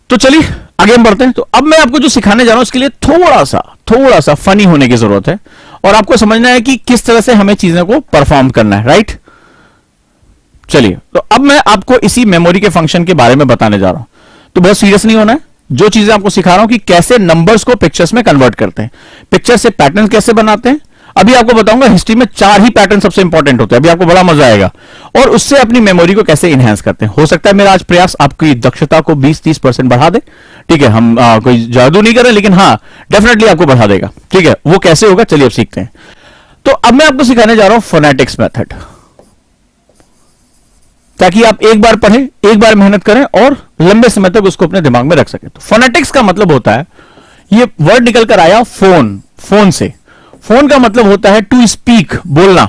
तो चलिए आगे हम बढ़ते हैं। तो अब मैं आपको जो सिखाने जा रहा हूं उसके लिए थोड़ा सा फनी होने की जरूरत है, और आपको समझना है कि किस तरह से हमें चीजों को परफॉर्म करना है, राइट। चलिए, तो अब मैं आपको इसी मेमोरी के फंक्शन के बारे में बताने जा रहा हूं, तो बहुत सीरियस नहीं होना है। जो चीजें आपको सिखा रहा हूं कि कैसे नंबर्स को पिक्चर्स में कन्वर्ट करते हैं, पिक्चर से पैटर्न कैसे बनाते हैं। अभी आपको बताऊंगा हिस्ट्री में 4 ही पैटर्न सबसे इंपॉर्टेंट होते हैं, अभी आपको बड़ा मजा आएगा, और उससे अपनी मेमोरी को कैसे इनहेंस करते हैं। हो सकता है मेरा आज प्रयास आपकी दक्षता को 20-30% बढ़ा दे, ठीक है। हम कोई जादू नहीं कर रहे, लेकिन हाँ डेफिनेटली आपको बढ़ा देगा, ठीक है। वो कैसे होगा चलिए अब सीखते हैं। तो अब मैं आपको सिखाने जा रहा हूं फोनेटिक्स मेथड, ताकि आप एक बार पढ़ें, एक बार मेहनत करें और लंबे समय तक उसको अपने दिमाग में रख सकें। तो फोनेटिक्स का मतलब होता है, ये वर्ड निकल कर आया फोन से। फोन का मतलब होता है टू स्पीक, बोलना,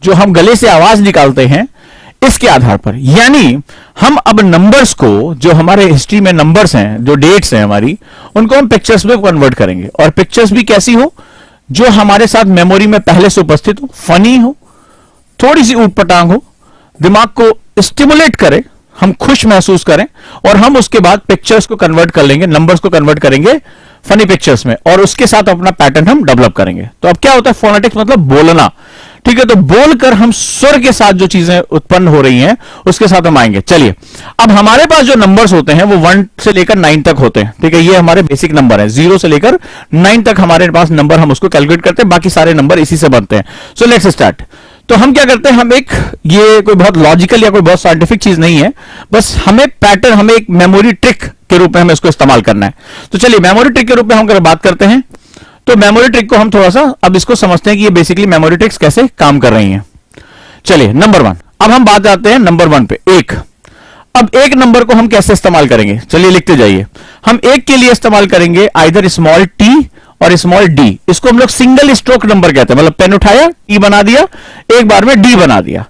जो हम गले से आवाज निकालते हैं इसके आधार पर। यानी हम अब नंबर्स को, जो हमारे हिस्ट्री में नंबर्स हैं, जो डेट्स हैं हमारी, उनको हम पिक्चर्स में कन्वर्ट करेंगे। और पिक्चर्स भी कैसी हो, जो हमारे साथ मेमोरी में पहले से उपस्थित हो, फनी हो, थोड़ी सी ऊटपटांग हो, दिमाग को स्टिमुलेट करे, हम खुश महसूस करें, और हम उसके बाद पिक्चर्स को कन्वर्ट कर लेंगे, नंबर्स को कन्वर्ट करेंगे फनी पिक्चर्स में, और उसके साथ अपना पैटर्न हम डेवलप करेंगे। तो अब क्या होता है, फोनेटिक्स मतलब बोलना, ठीक है। तो बोलकर हम स्वर के साथ जो चीजें उत्पन्न हो रही हैं उसके साथ हम आएंगे। चलिए, अब हमारे पास जो नंबर्स होते हैं वो 1 से लेकर 9 तक होते हैं, ठीक है। ये हमारे बेसिक नंबर है, 0 से लेकर 9 तक हमारे पास नंबर, हम उसको कैलकुलेट करते हैं, बाकी सारे नंबर इसी से बनते हैं। So let's start. तो हम क्या करते हैं, हम एक, ये कोई बहुत लॉजिकल या कोई बहुत साइंटिफिक चीज नहीं है, बस हमें पैटर्न, हमें एक मेमोरी ट्रिक के रूप में हमें इसको इस्तेमाल करना है। तो चलिए मेमोरी ट्रिक के रूप में हम अगर बात करते हैं, तो मेमोरी ट्रिक को हम थोड़ा सा अब इसको समझते हैं कि ये बेसिकली मेमोरी ट्रिक्स कैसे काम कर रही हैं। चलिए नंबर 1, अब हम बात आते हैं नंबर 1 पे, एक। अब एक नंबर को हम कैसे इस्तेमाल करेंगे, चलिए लिखते जाइए। हम एक के लिए इस्तेमाल करेंगे आइदर स्मॉल टी और स्मॉल डी। इसको हम लोग सिंगल स्ट्रोक नंबर कहते हैं, मतलब पेन उठाया, टी बना दिया, एक बार में डी बना दिया।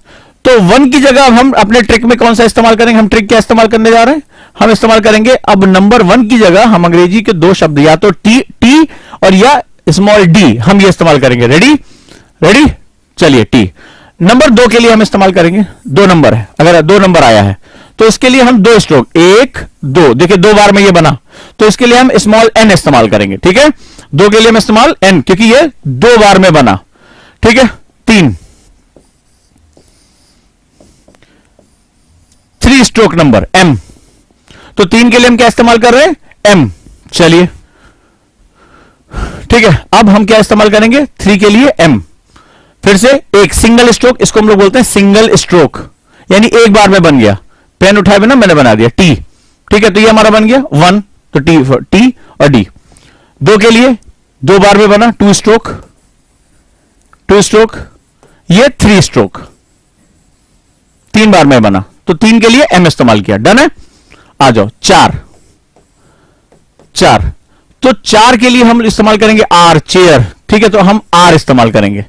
तो 1 की जगह अब हम अपने ट्रिक में कौन सा इस्तेमाल करेंगे, हम ट्रिक क्या इस्तेमाल करने जा रहे हैं, हम इस्तेमाल करेंगे अब नंबर 1 की जगह हम अंग्रेजी के 2 शब्द, या तो टी और या स्मॉल डी, हम ये इस्तेमाल करेंगे। रेडी, चलिए टी। नंबर 2 के लिए हम इस्तेमाल करेंगे, 2 नंबर है, अगर 2 नंबर आया है तो इसके लिए हम 2 स्ट्रोक, 1 2, देखिए 2 बार में ये बना, तो इसके लिए हम स्मॉल एन इस्तेमाल करेंगे, ठीक है। 2 के लिए हम इस्तेमाल एन, क्योंकि ये 2 बार में बना, ठीक है। 3 स्ट्रोक नंबर एम, तो 3 के लिए हम क्या इस्तेमाल कर रहे हैं, एम। चलिए ठीक है, अब हम क्या इस्तेमाल करेंगे, 3 के लिए एम, फिर से एक सिंगल स्ट्रोक, इसको हम लोग बोलते हैं सिंगल स्ट्रोक, यानी एक बार में बन गया, पेन उठाए बिना मैंने बना दिया टी, ठीक है। तो ये हमारा बन गया 1, तो टी और डी। 2 के लिए 2 बार में बना, 2 स्ट्रोक, ये 3 स्ट्रोक, 3 बार में बना, तो 3 के लिए एम इस्तेमाल किया, डन है। आ जाओ 4, तो 4 के लिए हम इस्तेमाल करेंगे आर, चेयर, ठीक है। तो हम आर इस्तेमाल करेंगे,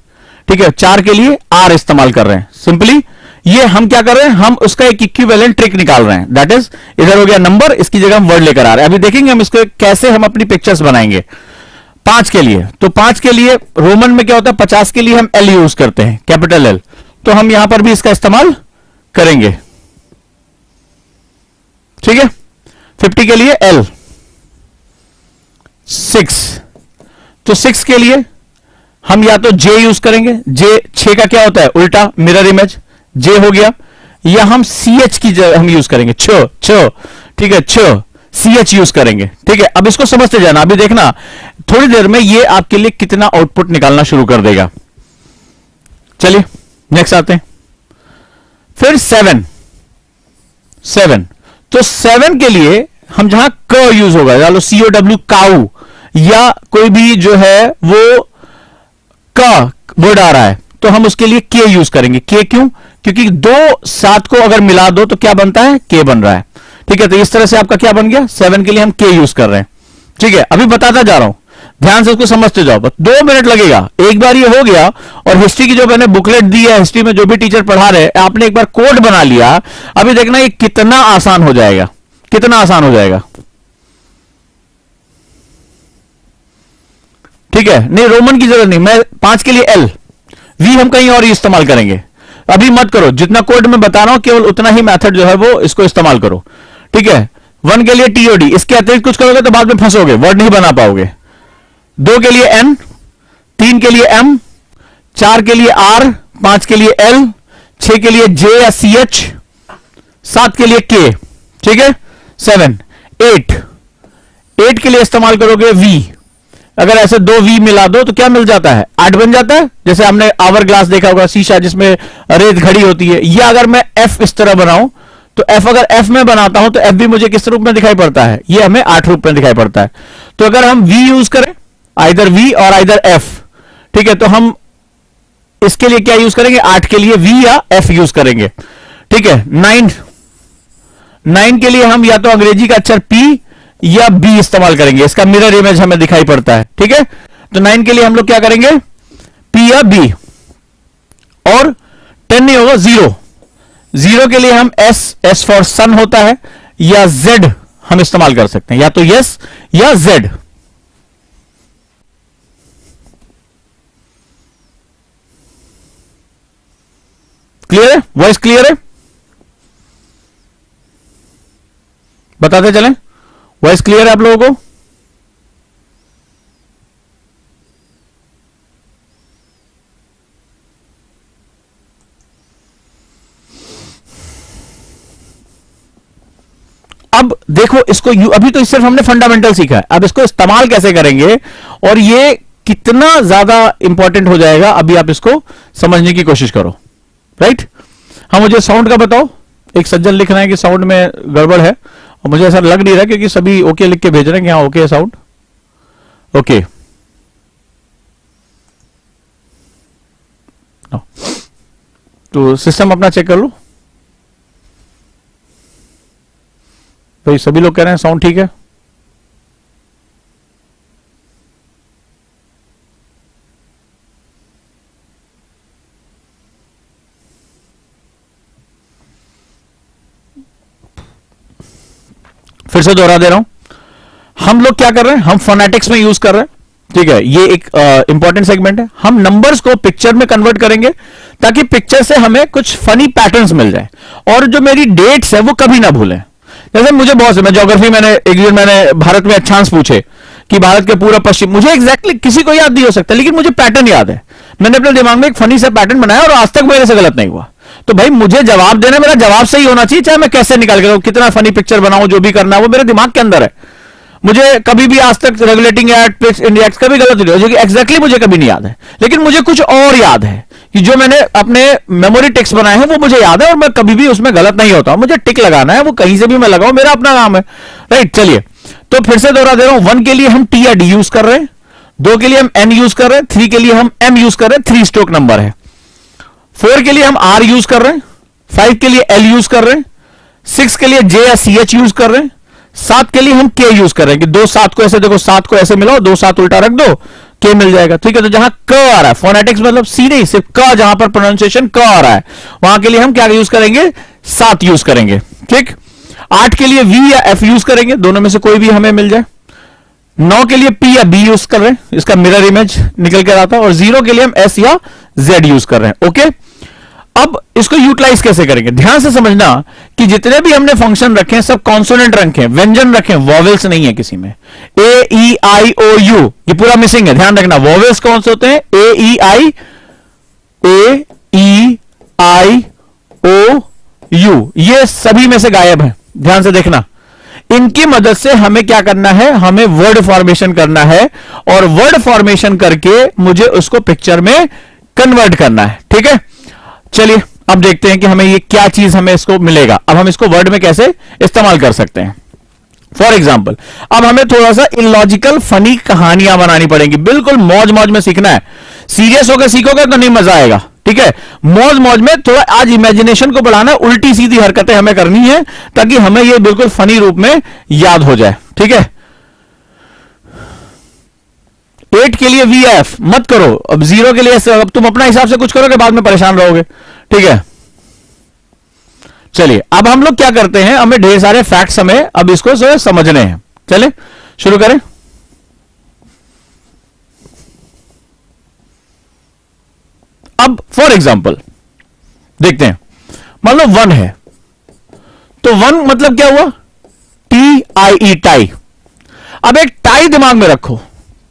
ठीक है। 4 के लिए आर इस्तेमाल कर रहे हैं, सिंपली ये हम क्या कर रहे हैं, हम उसका एक इक्विवेलेंट ट्रिक निकाल रहे हैं, दैट इज इधर हो गया नंबर, इसकी जगह हम वर्ड लेकर आ रहे हैं। अभी देखेंगे हम इसको कैसे हम अपनी पिक्चर्स बनाएंगे। 5 के लिए, तो 5 के लिए रोमन में क्या होता है, 50 के लिए हम एल यूज करते हैं, कैपिटल एल, तो हम यहां पर भी इसका इस्तेमाल करेंगे, ठीक है। 50 के लिए एल। 6, तो 6 के लिए हम या तो जे यूज करेंगे, जे 6 का क्या होता है, उल्टा मिरर इमेज, जे हो गया, या हम सी एच की जगह हम यूज करेंगे, छ, ठीक है, सी एच यूज करेंगे, ठीक है। अब इसको समझते जाना, अभी देखना थोड़ी देर में ये आपके लिए कितना आउटपुट निकालना शुरू कर देगा। चलिए नेक्स्ट आते हैं, फिर 7, तो 7 के लिए हम जहां क यूज होगा, चलो COW काऊ, या कोई भी जो है वो का वर्ड आ रहा है, तो हम उसके लिए के यूज करेंगे। के क्यों, क्योंकि 2 7 को अगर मिला दो तो क्या बनता है, के बन रहा है, ठीक है। तो इस तरह से आपका क्या बन गया, 7 के लिए हम के यूज कर रहे हैं, ठीक है। अभी बताता जा रहा हूं, ध्यान से उसको समझते जाओ, बस 2 मिनट लगेगा, एक बार ये हो गया। और हिस्ट्री की जो मैंने बुकलेट दी है, हिस्ट्री में जो भी टीचर पढ़ा रहे, आपने एक बार कोड बना लिया, अभी देखना ये कितना आसान हो जाएगा, कितना आसान हो जाएगा, ठीक है। नहीं रोमन की जरूरत नहीं, मैं 5 के लिए एल, वी हम कहीं और ही इस्तेमाल करेंगे, अभी मत करो, जितना कोड में बता रहा हूं केवल उतना ही मेथड जो है वो इसको इस्तेमाल करो, ठीक है। 1 के लिए टीओडी, इसके अतिरिक्त कुछ करोगे तो बाद में फंसोगे, वर्ड नहीं बना पाओगे। 2 के लिए एन, 3 के लिए एम, 4 के लिए आर, 5 के लिए एल, 6 के लिए जे या सी एच, 7 के लिए के, ठीक है, 7, 8 के लिए इस्तेमाल करोगे वी। अगर ऐसे 2 वी मिला दो तो क्या मिल जाता है, 8 बन जाता है। जैसे हमने आवर ग्लास देखा होगा, शीशा जिसमें रेत घड़ी होती है। या अगर मैं एफ इस तरह बनाऊं तो एफ, अगर एफ में बनाता हूं तो एफ भी मुझे किस रूप में दिखाई पड़ता है, ये हमें 8 रूप में दिखाई पड़ता है। तो अगर हम वी यूज करें, आइदर वी और आइदर एफ, ठीक है, तो हम इसके लिए क्या यूज करेंगे, 8 के लिए वी या एफ यूज करेंगे, ठीक है। 9 के लिए हम या तो अंग्रेजी का अक्षर पी या बी इस्तेमाल करेंगे, इसका मिरर इमेज हमें दिखाई पड़ता है, ठीक है। तो 9 के लिए हम लोग क्या करेंगे, पी या बी। और 10 नहीं होगा, 0 के लिए हम एस फॉर सन होता है, या जेड हम इस्तेमाल कर सकते हैं, या तो यस या जेड। क्लियर है, वॉइस क्लियर है, बताते चलें, वॉइस क्लियर है आप लोगों को। अब देखो इसको, अभी तो सिर्फ हमने फंडामेंटल सीखा है, अब इसको इस्तेमाल कैसे करेंगे और ये कितना ज्यादा इंपॉर्टेंट हो जाएगा, अभी आप इसको समझने की कोशिश करो, राइट। हाँ, मुझे साउंड का बताओ, एक सज्जन लिख रहे हैं कि साउंड में गड़बड़ है, और मुझे ऐसा लग नहीं रहा क्योंकि सभी ओके लिख के भेज रहे हैं कि हाँ ओके साउंड, ओके। तो सिस्टम अपना चेक कर लो भाई, सभी लोग कह रहे हैं साउंड ठीक है। फिर से दोहरा दे रहा हूं, हम लोग क्या कर रहे हैं, हम फोनेटिक्स में यूज कर रहे हैं, ठीक है। ये एक इंपॉर्टेंट सेगमेंट है। हम नंबर्स को पिक्चर में कन्वर्ट करेंगे ताकि पिक्चर से हमें कुछ फनी पैटर्न्स मिल जाए, और जो मेरी डेट्स है वो कभी ना भूलें। जैसे मुझे बहुत से, मैं ज्योग्राफी एक दिन मैंने भारत में अक्षांश पूछे कि भारत के पूरा पश्चिम, मुझे एग्जैक्टली किसी को याद नहीं हो सकता, लेकिन मुझे पैटर्न याद है। मैंने अपने दिमाग में एक फनी सा पैटर्न बनाया और आज तक मेरे से गलत नहीं हुआ। तो भाई मुझे जवाब देना, मेरा जवाब सही होना चाहिए, चाहे मैं कैसे निकाल के कितना फनी पिक्चर बनाऊं, जो भी करना है वो मेरे दिमाग के अंदर है। मुझे कभी भी आज तक रेगुलेटिंग एक्ट, पिच इंडेक्स कभी गलत नहीं हुआ, जो कि एग्जैक्टली मुझे कभी नहीं याद है। लेकिन मुझे कुछ और याद है कि जो मैंने अपने मेमोरी टेक्स्ट बनाए हैं वो मुझे याद है, और मैं कभी भी उसमें गलत नहीं होता। मुझे टिक लगाना है, वो कहीं से भी मैं लगाऊं, मेरा अपना काम है, राइट। चलिए, तो फिर से दोहरा दे रहा हूं, 1 के लिए हम टी या डी यूज कर रहे हैं, 2 के लिए हम एन यूज कर रहे हैं, 3 के लिए हम एम यूज कर रहे हैं, 3 स्ट्रोक नंबर है। 4 के लिए हम आर यूज कर रहे हैं, 5 के लिए एल यूज कर रहे हैं, 6 के लिए जे या सी एच यूज कर रहे हैं, 7 के लिए हम के यूज कर रहे हैं कि 2 7 को ऐसे देखो, 7 को ऐसे मिलाओ, 2 7 उल्टा रख दो, के मिल जाएगा, ठीक है। तो जहां क आ रहा है, फोनेटिक्स मतलब सी नहीं, सिर्फ क, जहां पर प्रोनाउंसिएशन क आ रहा है, वहां के लिए हम क्या यूज करेंगे, 7 यूज करेंगे, ठीक। 8 के लिए वी या एफ यूज करेंगे, दोनों में से कोई भी हमें मिल जाए। 9 के लिए पी या बी यूज कर रहे हैं, इसका मिरर इमेज निकल के आता है। और 0 के लिए हम एस या जेड यूज कर रहे हैं, ओके। अब इसको यूटिलाइज कैसे करेंगे, ध्यान से समझना कि जितने भी हमने फंक्शन रखे हैं सब कॉन्सोनेंट रखे हैं, व्यंजन रखे हैं, वॉवेल्स नहीं है किसी में। ए ई आई ओ यू ये पूरा मिसिंग है, ध्यान रखना। वॉवेल्स कौन से होते हैं, ए ई आई ओ यू, ये सभी में से गायब है, ध्यान से देखना। इनकी मदद से हमें क्या करना है, हमें वर्ड फॉर्मेशन करना है, और वर्ड फॉर्मेशन करके मुझे उसको पिक्चर में कन्वर्ट करना है, ठीक है। चलिए अब देखते हैं कि हमें ये क्या चीज हमें इसको मिलेगा। अब हम इसको वर्ड में कैसे इस्तेमाल कर सकते हैं। फॉर एग्जाम्पल, अब हमें थोड़ा सा इलॉजिकल फनी कहानियां बनानी पड़ेंगी, बिल्कुल मौज मौज में सीखना है। सीरियस होकर सीखोगे तो नहीं मजा आएगा, ठीक है। मौज मौज में थोड़ा आज इमेजिनेशन को बढ़ाना, उल्टी सीधी हरकतें हमें करनी है ताकि हमें ये बिल्कुल फनी रूप में याद हो जाए, ठीक है। 8 के लिए वी एफ मत करो, अब 0 के लिए अब तुम अपना हिसाब से कुछ करोगे, बाद में परेशान रहोगे, ठीक है। चलिए अब हम लोग क्या करते हैं, हमें ढेर सारे फैक्ट्स हमें अब इसको समझने हैं। चलिए शुरू करें। अब फॉर एग्जाम्पल देखते हैं, मान लो 1 है, तो 1 मतलब क्या हुआ, TIE टाई। अब एक टाई दिमाग में रखो,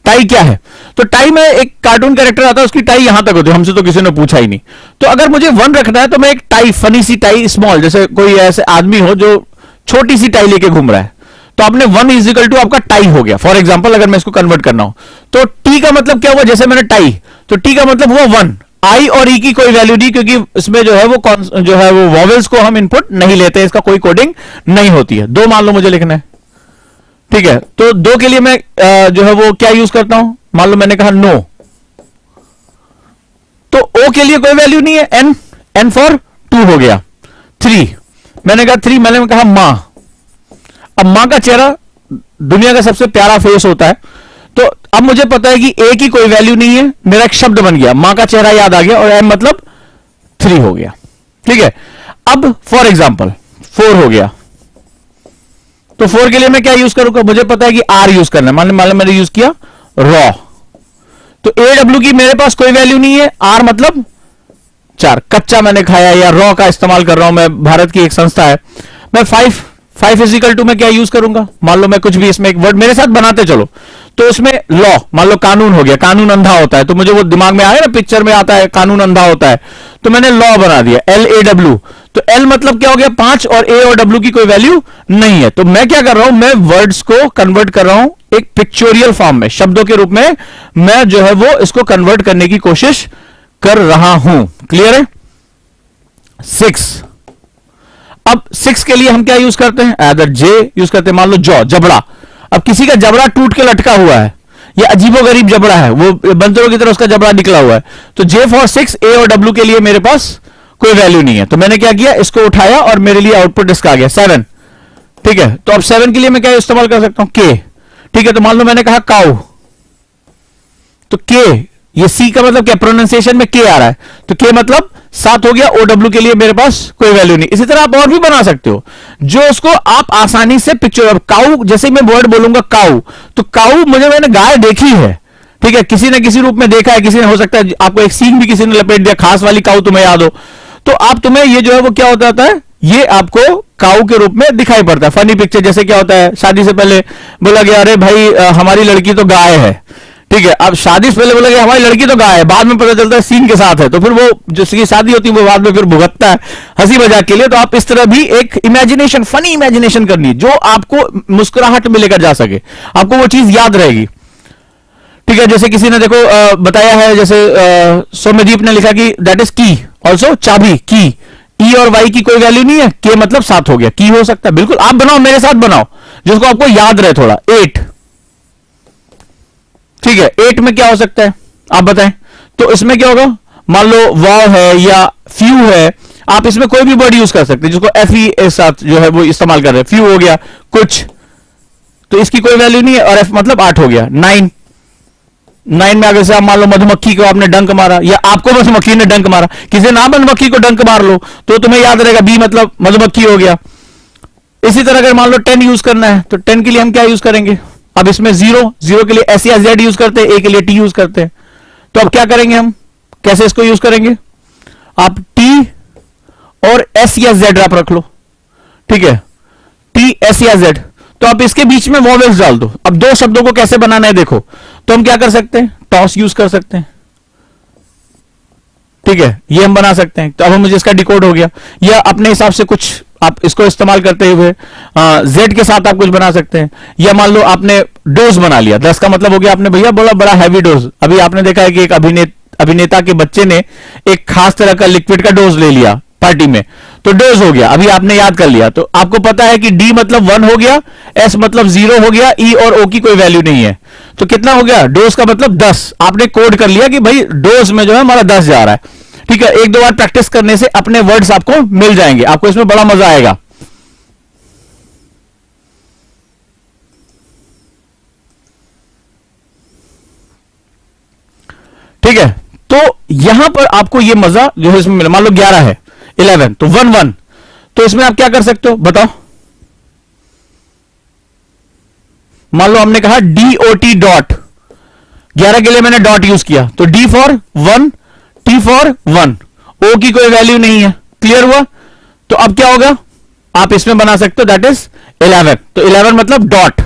टाई क्या है? तो टाई में एक कार्टून कैरेक्टर आता है, उसकी टाई यहां तक होती है, हमसे तो किसी ने पूछा ही नहीं। तो अगर मुझे 1 रखना है तो मैं एक टाई, फनी सी टाई, स्मॉल, जैसे कोई ऐसे आदमी हो जो छोटी सी टाई लेके घूम रहा है, तो आपने 1 इज इक्वल टू आपका टाई हो गया। फॉर एग्जाम्पल अगर मैं इसको कन्वर्ट करना हो तो टी का मतलब क्या हुआ, जैसे मैंने टाई, तो टी का मतलब हुआ 1। आई और ई की कोई वैल्यू नहीं, क्योंकि इसमें जो है वो वॉवेल्स को हम इनपुट नहीं लेते, इसका कोई कोडिंग नहीं होती है। 2 मान लो मुझे लिखना है, ठीक है, तो 2 के लिए मैं जो है वो क्या यूज करता हूं, मान लो मैंने कहा नो, तो ओ के लिए कोई वैल्यू नहीं है, एन फॉर 2 हो गया। 3 मैंने कहा 3, मैंने कहा मां। अब मां का चेहरा दुनिया का सबसे प्यारा फेस होता है, तो अब मुझे पता है कि ए की कोई वैल्यू नहीं है, मेरा एक शब्द बन गया, मां का चेहरा याद आ गया, और एम मतलब 3 हो गया, ठीक है। अब फॉर एग्जाम्पल 4 हो गया, तो 4 के लिए मैं क्या यूज करूंगा, मुझे पता है कि आर यूज करना है, मान लो मैंने यूज किया रॉ, तो AW की मेरे पास कोई वैल्यू नहीं है, आर मतलब 4, कच्चा मैंने खाया, या रॉ का इस्तेमाल कर रहा हूं मैं, भारत की एक संस्था है। मैं 5 इजिकल टू मैं क्या यूज करूंगा, मान लो मैं कुछ भी इसमें एक वर्ड मेरे साथ बनाते चलो, तो उसमें लॉ, मान लो कानून हो गया, कानून अंधा होता है, तो मुझे वो दिमाग में आया ना, पिक्चर में आता है कानून अंधा होता है, तो मैंने लॉ बना दिया, LAW, तो L मतलब क्या हो गया 5, और A और W की कोई वैल्यू नहीं है। तो मैं क्या कर रहा हूं, मैं वर्ड्स को कन्वर्ट कर रहा हूं एक पिक्चोरियल फॉर्म में, शब्दों के रूप में मैं जो है वो इसको कन्वर्ट करने की कोशिश कर रहा हूं। क्लियर है? 6, अब 6 के लिए हम क्या यूज करते हैं, अदर जे यूज करते हैं, मान लो जॉ, जबड़ा। अब किसी का जबड़ा टूट के लटका हुआ है, या अजीबोगरीब जबड़ा है, वो बंदरों की तरह उसका जबड़ा निकला हुआ है, तो J फॉर 6, A और W के लिए मेरे पास कोई वैल्यू नहीं है, तो मैंने क्या किया, इसको उठाया और मेरे लिए आउटपुट इसका आ गया 7, ठीक है। तो अब 7 के लिए मैं क्या इस्तेमाल कर सकता हूं, K, ठीक है। तो मान लो मैंने कहा काउ, तो K, ये C का मतलब क्या, प्रोनाउंसिएशन में K आ रहा है, तो K मतलब 7 हो गया। OW के लिए मेरे पास कोई वैल्यू नहीं। इसी तरह आप और भी बना सकते हो, जो उसको आप आसानी से पिक्चर, काउ, जैसे मैं वर्ड बोलूंगा काउ, तो काउ मैंने गाय देखी है, ठीक है, किसी ने किसी रूप में देखा है, किसी ने, हो सकता है आपको एक सींग भी किसी ने लपेट दिया, खास वाली काउ तुम्हें याद हो, तो आप तुम्हें ये जो है वो क्या होता है, ये आपको काऊ के रूप में दिखाई पड़ता है। फनी पिक्चर जैसे क्या होता है, शादी से पहले बोला गया अरे भाई हमारी लड़की तो गाय है, ठीक है। अब शादी से पहले बोला गया हमारी लड़की तो गाय है, बाद में पता चलता है सीन के साथ है, तो फिर वो जिसकी शादी होती है वो बाद में फिर भुगतता है हंसी मजाक के लिए। तो आप इस तरह भी एक इमेजिनेशन, फनी इमेजिनेशन करनी है जो आपको मुस्कुराहट में लेकर जा सके, आपको वो चीज याद रहेगी, ठीक है। जैसे किसी ने देखो बताया है, जैसे सौम्यदीप ने लिखा कि दैट इज की, ऑल्सो चाबी, की, ई और वाई की कोई वैल्यू नहीं है, के मतलब 7 हो गया, की हो सकता है, बिल्कुल आप बनाओ, मेरे साथ बनाओ जिसको आपको याद रहे थोड़ा। 8, ठीक है, 8 में क्या हो सकता है आप बताएं, तो इसमें क्या होगा, मान लो वाव है या फ्यू है, आप इसमें कोई भी वर्ड यूज कर सकते हैं जिसको एफ ई के साथ जो है वो इस्तेमाल कर रहे हैं। फ्यू हो गया कुछ, तो इसकी कोई वैल्यू नहीं है, और एफ मतलब 8 हो गया। 9 में अगर से आप मान लो मधुमक्खी को आपने डंक मारा, या आपको मधुमक्खी ने डंक मारा, किसी ना मधुमक्खी को डंक मार लो तो तुम्हें याद रहेगा बी मतलब मधुमक्खी हो गया। इसी तरह अगर मान लो 10 यूज करना है, तो 10 के लिए हम क्या यूज करेंगे, अब इसमें 0 के लिए एस या जेड यूज करते हैं, ए के लिए टी यूज करते हैं, तो अब क्या करेंगे हम, कैसे इसको यूज करेंगे, आप टी और एस या जेड आप रख लो, ठीक है, टी एस या जेड, तो आप इसके बीच में वॉवेल्स डाल दो। अब 2 शब्दों को कैसे बनाना है देखो, तो हम क्या कर सकते हैं, टॉस यूज कर सकते हैं, ठीक है, ये हम बना सकते हैं। तो अब मुझे इसका डिकोड हो गया, या अपने हिसाब से कुछ आप इसको इस्तेमाल करते हुए जेड के साथ आप कुछ बना सकते हैं, या मान लो आपने डोज बना लिया, 10 का मतलब हो गया आपने भैया बोला बड़ा हैवी डोज। अभी आपने देखा है कि एक अभिनेता के बच्चे ने एक खास तरह का लिक्विड का डोज ले लिया पार्टी में, तो डोज हो गया, अभी आपने याद कर लिया। तो आपको पता है कि डी मतलब 1 हो गया, एस मतलब 0 हो गया, ई और ओ की कोई वैल्यू नहीं है, तो कितना हो गया, डोज का मतलब 10। आपने कोड कर लिया कि भाई डोज में जो है हमारा 10 जा रहा है, ठीक है। 1-2 बार प्रैक्टिस करने से अपने वर्ड्स आपको मिल जाएंगे, आपको इसमें बड़ा मजा आएगा, ठीक है। तो यहां पर आपको यह मजा जो है इसमें मिला। मान लो 11 है, 11 तो 1 तो इसमें आप क्या कर सकते हो बताओ, मान लो हमने कहा DOT डॉट, 11 के लिए मैंने डॉट यूज किया, तो D for 1, T for 1, O की कोई वैल्यू नहीं है, क्लियर हुआ। तो अब क्या होगा, आप इसमें बना सकते हो, दैट इज 11। तो 11 मतलब डॉट।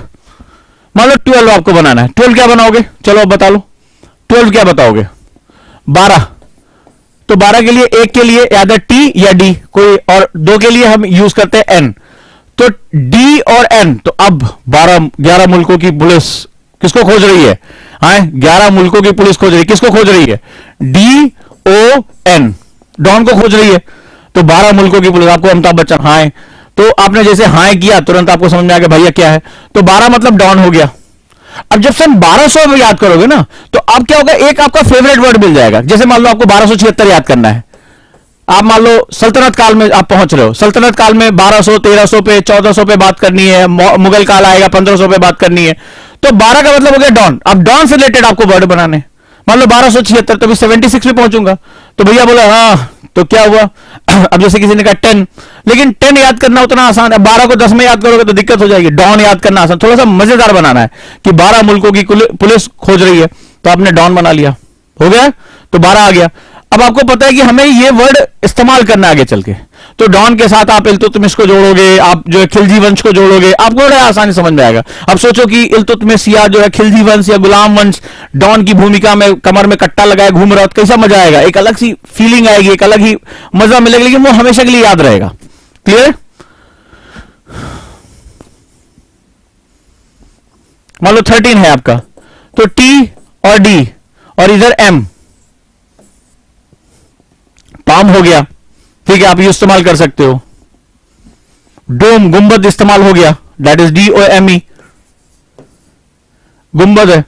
मान लो 12 आपको बनाना है, 12 क्या बनाओगे, चलो अब बता लो 12 क्या बताओगे, 12। तो 12 के लिए, एक के लिए या टी या डी कोई, और दो के लिए हम यूज करते हैं एन। तो डी और एन, तो अब 11 मुल्कों की पुलिस किसको खोज रही है, हाँ 11 मुल्कों की पुलिस खोज रही है, किसको खोज रही है, डी ओ एन, डॉन को खोज रही है। तो 12 मुल्कों की पुलिस, आपको अमिताभ बच्चन हाँ, तो आपने जैसे हाँ किया तुरंत आपको समझ में आ गया भैया क्या है, तो 12 मतलब डॉन हो गया। अब जब सन 1200 में याद करोगे ना, तो अब क्या होगा, एक आपका फेवरेट वर्ड मिल जाएगा। जैसे मान लो आपको 1276 याद करना है, आप मान लो सल्तनत काल में आप पहुंच रहे हो, सल्तनत काल में 1200, 1300 पे, 1400 पे बात करनी है, मुगल काल आएगा 1500 पे बात करनी है। तो 12 का मतलब हो गया डॉन। अब डॉन से रिलेटेड आपको वर्ड बनाने, मान लो 1276, तो 76 में पहुंचूंगा, तो भैया बोला हाँ, तो क्या हुआ अब जैसे किसी ने कहा 10, लेकिन 10 याद करना उतना आसान है, 12 को 10 में याद करोगे तो दिक्कत हो जाएगी। डॉन याद करना आसान, थोड़ा सा मजेदार बनाना है कि 12 मुल्कों की पुलिस खोज रही है, तो आपने डॉन बना लिया, हो गया, तो 12 आ गया। अब आपको पता है कि हमें ये वर्ड इस्तेमाल करना आगे चल के, तो डॉन के साथ आप इल्तुतमिश को जोड़ोगे, आप जो है खिलजी वंश को जोड़ोगे, आपको बड़ा आसानी समझ में आएगा। अब सोचो कि इल्तुतमिश या जो है खिलजी वंश या गुलाम वंश डॉन की भूमिका में कमर में कट्टा लगाए घूम रहा हो, तो कैसा मजा आएगा, एक अलग सी फीलिंग आएगी, एक अलग ही मजा मिलेगा, लेकिन वो हमेशा के लिए याद रहेगा। क्लियर? मान लो 13 है आपका, तो टी और डी और इधर एम, पाम हो गया, ठीक है, आप ये इस्तेमाल कर सकते हो। डोम गुंबद इस्तेमाल हो गया, that is D O M E, गुंबद है।